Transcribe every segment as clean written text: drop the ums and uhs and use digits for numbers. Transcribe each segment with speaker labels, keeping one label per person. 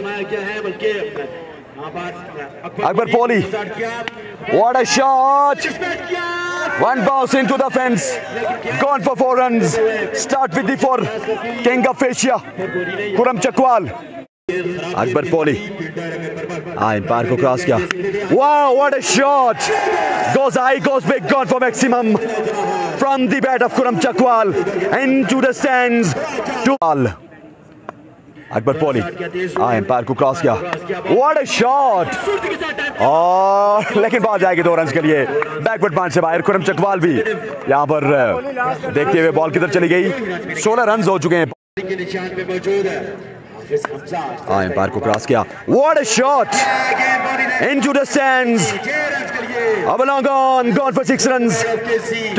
Speaker 1: फरमाया गया है, बल्कि
Speaker 2: Akbar Poli, what a shot! One bounce into the fence, gone for 4 runs. Start with the 4, King of Asia, Khurram Chakwal. Akbar Poli, empire को cross किया. Wow, what a shot! Goes high, goes big, gone for maximum from the bat of Khurram Chakwal into the stands. Akbar Poli, empire को cross किया. What a shot! और लेकिन बात जाएगी 2 run के लिए. बैकवर्ड पांच से बाहर. खुरम चकवाल भी यहाँ पर देखते हुए बॉल किधर चली गई. 16 रन हो चुके हैं. empire को क्रॉस किया. What a shot! Into the stands. Avalon gone for 6 runs.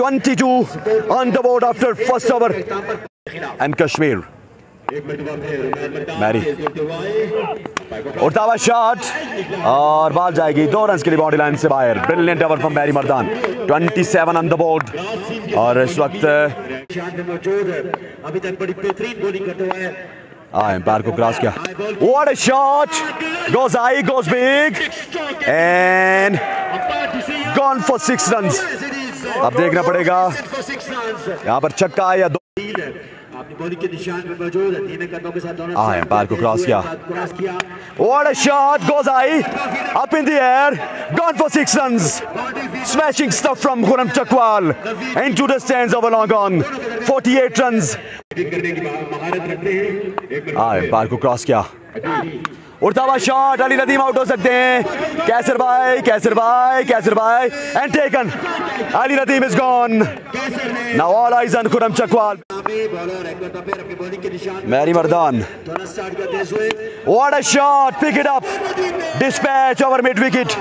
Speaker 2: 22 on the board after first over. And Kashmir. मैरी उड़ता हुआ शॉट और बॉल जाएगी 2 रन के लिए बाउंड्री लाइन से बाहर. ब्रिलियंट ओवर फ्रॉम मैरी मर्दान. 27 on the board. और इस वक्त
Speaker 1: अभी तक बड़ी बेहतरीन बॉलिंग करते हुए
Speaker 2: एम्पायर को क्रॉस किया. What a shot! Goes high, goes big and gone for 6 runs. अब देखना पड़ेगा यहाँ पर छक्का या 2.
Speaker 1: बॉलिंग के निशान पे मौजूद है. 3 कदमों के साथ दोनों
Speaker 2: एम्पायर को क्रॉस किया. What a shot! Goes high, up in the air, gone for 6 runs. Smashing stuff from Khurram Chakwal into the stands of Long on. 48 runs. Empire को क्रॉस किया. उड़ता हुआ शॉट. अली नदीम आउट हो सकते हैं. कैसर भाई and taken. Ali Nadeem is gone. Now all eyes on Khurram Chakwal. Mary Mardan. What a shot! Pick it up. Dispatch over mid wicket.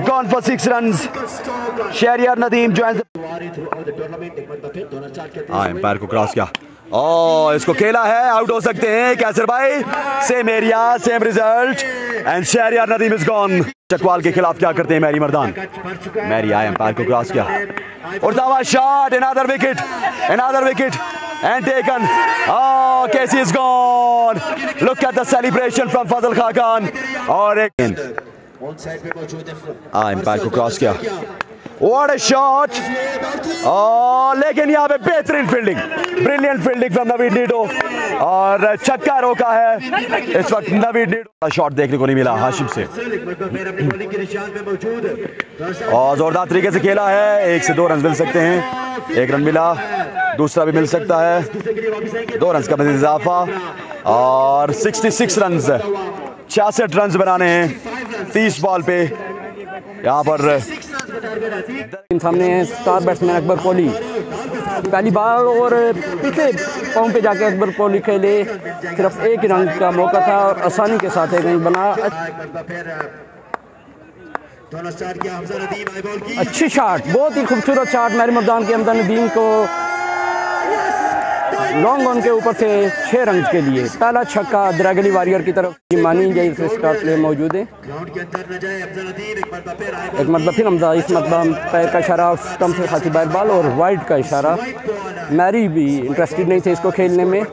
Speaker 2: Gone for 6 runs. Shahryar Nadeem joins. Umpire को cross किया. इसको खेला है. Out हो सकते हैं कैसर भाई. Same area, same result and Shahryar Nadeem is gone. Chakwal के खिलाफ क्या करते हैं मैरी मर्दान. मैरी एम्पायर को क्रॉस किया. उड़ता हुआ shot. Another wicket and taken. Casey is gone. Look at the celebration from Fazal Khan. और एक एम्पायर को क्रॉस किया. What a shot! लेकिन यहाँ पे बेहतरीन fielding, brilliant fielding from Naveed Nido और छक्का रोका है इस वक्त नवीद नीडो का. शॉट देखने को नहीं मिला हाशिम से और जोरदार तरीके से खेला है. 1 से 2 रन मिल सकते हैं. 1 रन मिला, दूसरा भी मिल सकता है. 2 रन का मज़ीद इजाफा और 66 रन, 66 रन बनाने हैं 30 बॉल पे. यहाँ पर
Speaker 3: सामने स्टार बैट्समैन अकबर कोहली. पहली बार और पिछले पाँव पे जाके अकबर कोहली खेले. सिर्फ 1 रन का मौका था और आसानी के साथ 1 रन बना. अच्छी शॉट, बहुत ही खूबसूरत शॉट मैरी मर्दान के. हमजा नदीम को लॉन्ग ऑन के ऊपर से 6 रन के लिए. पहला छक्का ड्रैगली वॉरियर की तरफ. मानी जाए इसका प्ले मौजूद है. एक मतलब फिर हमजा इस मतलब पैर का इशारा, स्टंप से खासी बाहर बॉल और वाइड का इशारा. मैरी भी इंटरेस्टेड नहीं थे इसको खेलने में.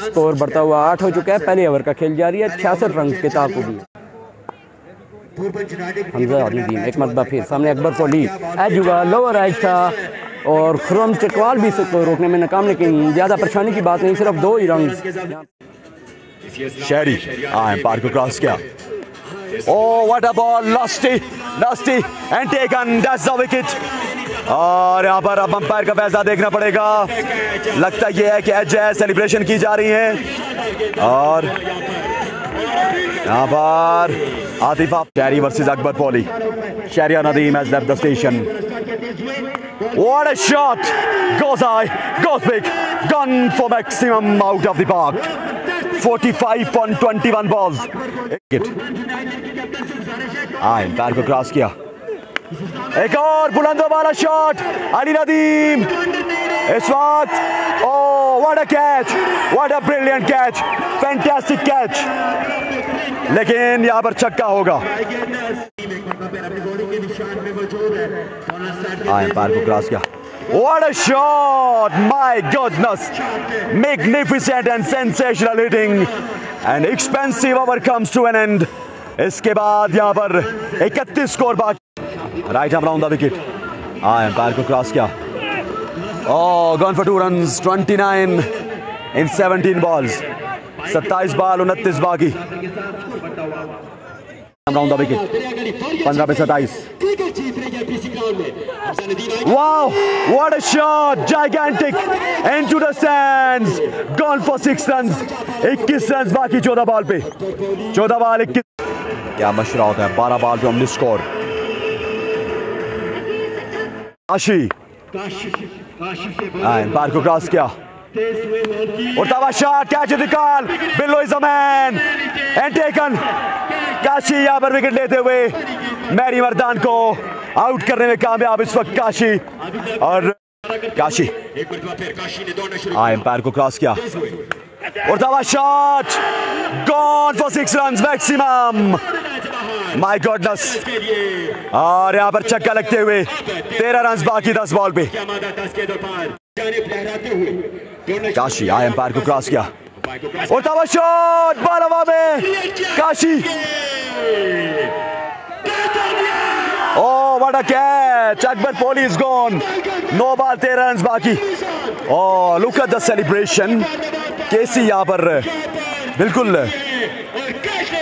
Speaker 3: स्कोर बढ़ता हुआ 8 हो चुका है. पहले ओवर का खेल जारी है. 66 रन के ताक़ुब भी. हमजा नदीम एक मरतबा फिर सामने. अकबर कोहली एज हुआ, लोअर एज था और खुर्रम चकवाल भी इसको रोकने में नाकाम. लेकिन ज़्यादा परेशानी की बात नहीं, सिर्फ 2 ही रन.
Speaker 2: शहरी एम्पायर को क्रॉस किया. What a ball. Lusty and taken. That's the wicket. और यहाँ पर अब अंपायर का फैसला देखना पड़ेगा. लगता यह है कि एज है, सेलिब्रेशन की जा रही है. और यहाँ पर आतिफा. शहरी versus Akbar Kohli. Shahryar Nadeem has left the station. What a shot! Goes high, goes big, gone for maximum out of the park. 45 on 21 balls. Empire को क्रॉस किया. एक और बुलंदों वाला शॉट. अली नदीम इस वक्त. what a catch! What a brilliant catch! Fantastic catch! लेकिन यहाँ पर छक्का होगा. एम्पायर को क्रॉस किया. What a shot! My goodness! Magnificent and sensational hitting. And expensive over comes to an end. इसके बाद यहाँ पर 31 स्कोर बाकी. Right arm round the wicket. Umpire को क्रॉस किया. Oh, gone for 2 runs. 29 in 17 balls. 27 ball 29 बाकी. Round the wicket. 15 पे 27. Wow, what a shot, gigantic into the stands, gone for 6 runs. 21 runs बाकी 14 बॉल पे. 14 ball 21. क्या मशरा होता है. 12 ball पे हमने स्कोर. काशी एम्पायर को क्रॉस किया. उड़ता हुआ शॉट, कैच निकाल. बिल्लो is a man and taken. Kashi यहाँ पर विकेट लेते हुए मैरी मर्दान को आउट करने में कामयाब इस वक्त काशी. और काशी एम्पायर को क्रॉस किया. उड़ता हुआ shot, gone for 6 runs maximum. My goodness. और यहाँ पर छक्का लगते हुए 13 रन्स बाकी 10 बॉल पे. काशी एम्पायर को क्रॉस किया. उड़ता हुआ शॉट, बॉल हवा में. Kashi. Oh, what a catch! Akbar Kohli is gone. No ball, 13 runs बाकी. Oh, look at the celebration. केसी यहाँ पर बिल्कुल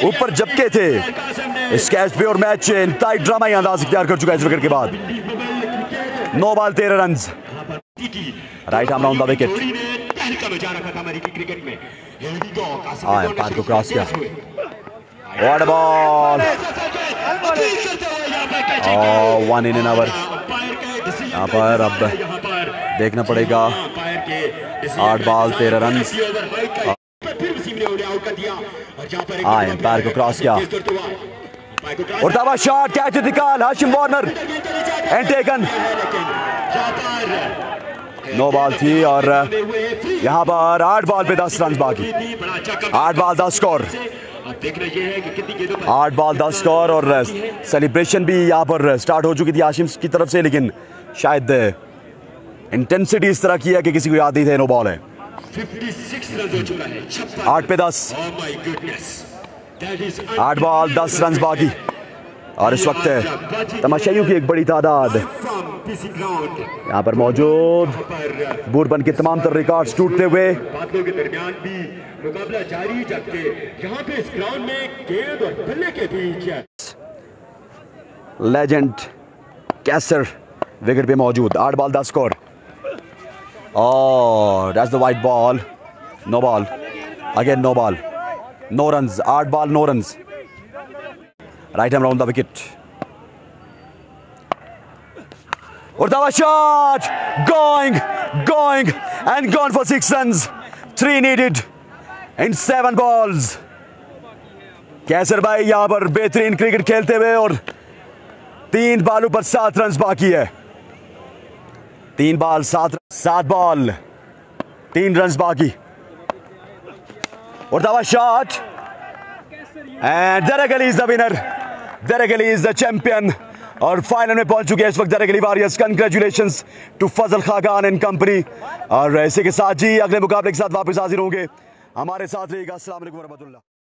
Speaker 2: ऊपर झपके थे इस कैच पे और मैच इंतहाई ड्रामाई अंदाज इख्तियार कर चुका है इस विकेट के बाद. 9 ball 13 runs. Right arm round the wicket. Umpire को क्रॉस किया. What a ball. 1 in an hour. यहाँ पर अब देखना पड़ेगा. 8 बॉल 13 रन. एम्पायर को क्रॉस किया. उड़ता हुआ शॉट, कैच निकाल. Hashim Warner and taken. 9 ball थी और यहाँ पर 8 बॉल पे 10 रन बाकी. 8 बॉल 10 स्कोर. 8 ball 10 score. और सेलिब्रेशन भी यहाँ पर स्टार्ट हो चुकी थी हाशिम की तरफ से, लेकिन शायद इंटेंसिटी इस तरह की है कि किसी को याद नहीं था. 9 बॉल है. 8 पे 10. 8 बॉल 10 रन बाकी. और इस वक्त तमाशाइयों की एक बड़ी तादाद यहाँ पर मौजूद. बूरबन के तमाम तर रिकॉर्ड्स टूटते हुए.
Speaker 4: बादलों के दरमियान भी मुकाबला जारी, जबकि यहाँ पे इस ग्राउंड में गेंद और बल्ले के बीच
Speaker 2: लेजेंड कैसर विकेट पे मौजूद. 8 बॉल 10 स्कोर. और that's the white ball. No ball again. No ball, no runs. 8 ball 9 runs. Right hand round the wicket. उड़ता हुआ shot, going and gone for 6 runs. 3 needed in 7 balls. Kaiser भाई यहाँ पर बेहतरीन cricket खेलते हुए और 3 बॉलों पर 7 रन्स बाकी है. 3 बॉल 7 बॉल 3 रन्स बाकी. उड़ता हुआ शॉट एंड दरक Ali is the winner. Darak Ali is the champion. और फाइनल में पहुंच चुके हैं इस वक्त Darak Ali warriors. Congratulations to Fazal Khan and company. और इसी के साथ जी अगले मुकाबले के साथ वापस हाजिर होंगे. हमारे साथ रहिएगा. अस्सलाम वालेकुम रहमतुल्लाह.